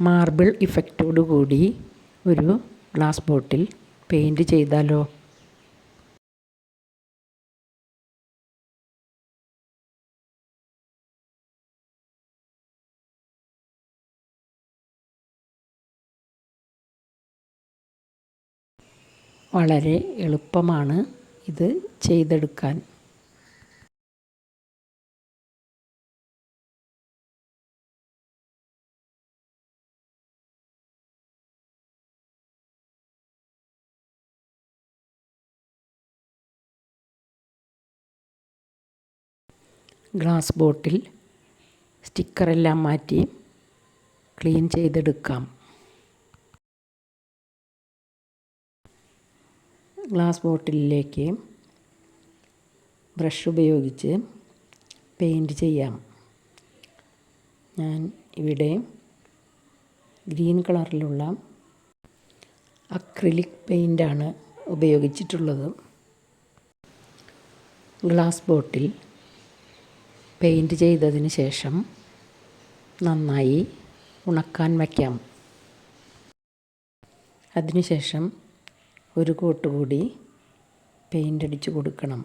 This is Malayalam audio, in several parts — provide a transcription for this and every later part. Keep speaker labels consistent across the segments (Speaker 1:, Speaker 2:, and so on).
Speaker 1: മാർബിൾ ഇഫക്റ്റോടു കൂടി ഒരു ഗ്ലാസ് ബോട്ടിൽ പെയിൻറ് ചെയ്താലോ? വളരെ എളുപ്പമാണ് ഇത് ചെയ്തെടുക്കാൻ. ഗ്ലാസ് ബോട്ടിൽ സ്റ്റിക്കറെല്ലാം മാറ്റി ക്ലീൻ ചെയ്തെടുക്കാം. ഗ്ലാസ് ബോട്ടിലിലേക്ക് ബ്രഷ് ഉപയോഗിച്ച് പെയിൻറ് ചെയ്യാം. ഞാൻ ഇവിടെ ഗ്രീൻ കളറിലുള്ള അക്രിലിക് പെയിൻ്റാണ് ഉപയോഗിച്ചിട്ടുള്ളത്. ഗ്ലാസ് ബോട്ടിൽ പെയിൻറ് ചെയ്തതിന് ശേഷം നന്നായി ഉണക്കാൻ വയ്ക്കാം. അതിനുശേഷം ഒരു കോട്ട് കൂടി പെയിൻ്റ് അടിച്ചു കൊടുക്കണം.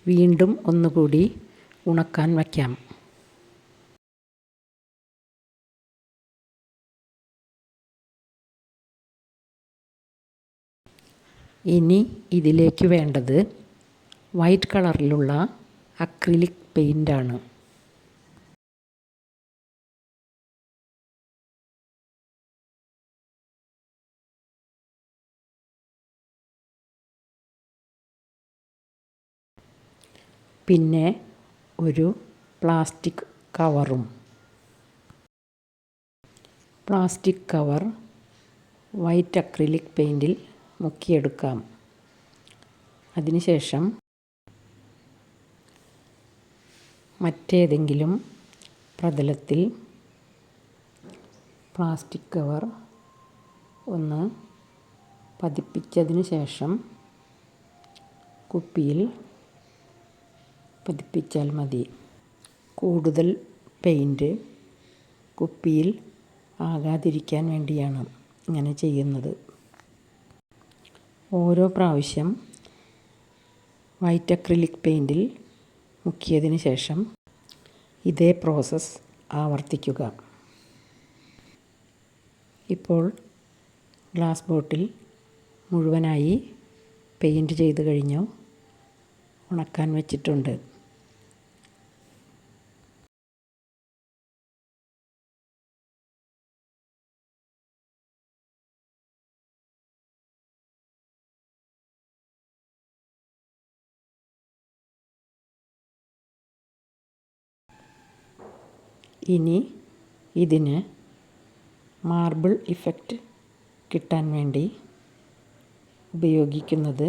Speaker 1: വീണ്ടും ഒന്നുകൂടി ഉണക്കാൻ വയ്ക്കാം. ഇനി ഇതിലേക്ക് വേണ്ടത് വൈറ്റ് കളറിലുള്ള അക്രിലിക് പെയിൻ്റാണ്. പിന്നെ ഒരു പ്ലാസ്റ്റിക് കവറും. പ്ലാസ്റ്റിക് കവർ വൈറ്റ് അക്രിലിക് പെയിൻറ്റിൽ മുക്കിയെടുക്കാം. അതിനുശേഷം മറ്റേതെങ്കിലും പ്രതലത്തിൽ പ്ലാസ്റ്റിക് കവർ ഒന്ന് പതിപ്പിച്ചതിന് ശേഷം കുപ്പിയിൽ പതിപ്പിച്ചാൽ മതി. കൂടുതൽ പെയിൻറ് കുപ്പിയിൽ ആകാതിരിക്കാൻ വേണ്ടിയാണ് ഇങ്ങനെ ചെയ്യുന്നത്. ഓരോ പ്രാവശ്യം വൈറ്റ് അക്രിലിക് പെയിൻറ്റിൽ മുക്കിയതിന് ശേഷം ഇതേ പ്രോസസ്സ് ആവർത്തിക്കുക. ഇപ്പോൾ ഗ്ലാസ് ബോട്ടിൽ മുഴുവനായി പെയിൻറ് ചെയ്ത് കഴിഞ്ഞു. ഉണക്കാൻ വെച്ചിട്ടുണ്ട്. ഇനി ഇതിന് മാർബിൾ ഇഫക്റ്റ് കിട്ടാൻ വേണ്ടി ഉപയോഗിക്കുന്നത്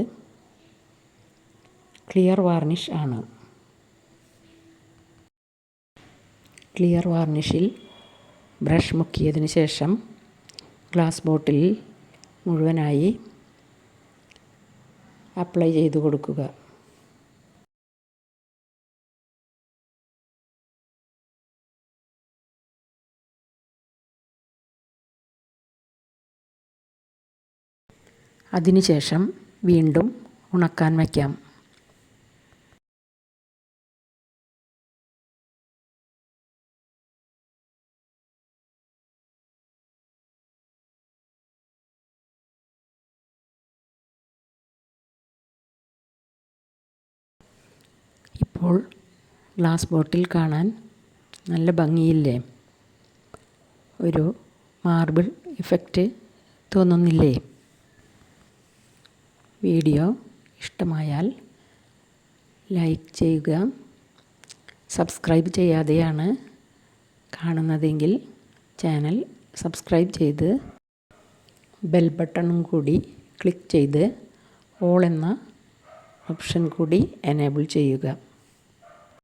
Speaker 1: ക്ലിയർ വാർണിഷ് ആണ്. ക്ലിയർ വാർണിഷിൽ ബ്രഷ് മുക്കിയതിന് ശേഷം ഗ്ലാസ് ബോട്ടിൽ മുഴുവനായി അപ്ലൈ ചെയ്ത് കൊടുക്കുക. അതിനുശേഷം വീണ്ടും ഉണക്കാൻ വയ്ക്കാം. ഇപ്പോൾ ഗ്ലാസ് ബോട്ടിൽ കാണാൻ നല്ല ഭംഗിയില്ലേ? ഒരു മാർബിൾ ഇഫക്റ്റ് തോന്നുന്നില്ലേ? വീഡിയോ ഇഷ്ടമായാൽ ലൈക്ക് ചെയ്യുക. സബ്സ്ക്രൈബ് ചെയ്യാതെയാണ് കാണുന്നതെങ്കിൽ ചാനൽ സബ്സ്ക്രൈബ് ചെയ്ത് ബെൽ ബട്ടണും കൂടി ക്ലിക്ക് ചെയ്ത് ഓൾ എന്ന ഓപ്ഷൻ കൂടി എനേബിൾ ചെയ്യുക.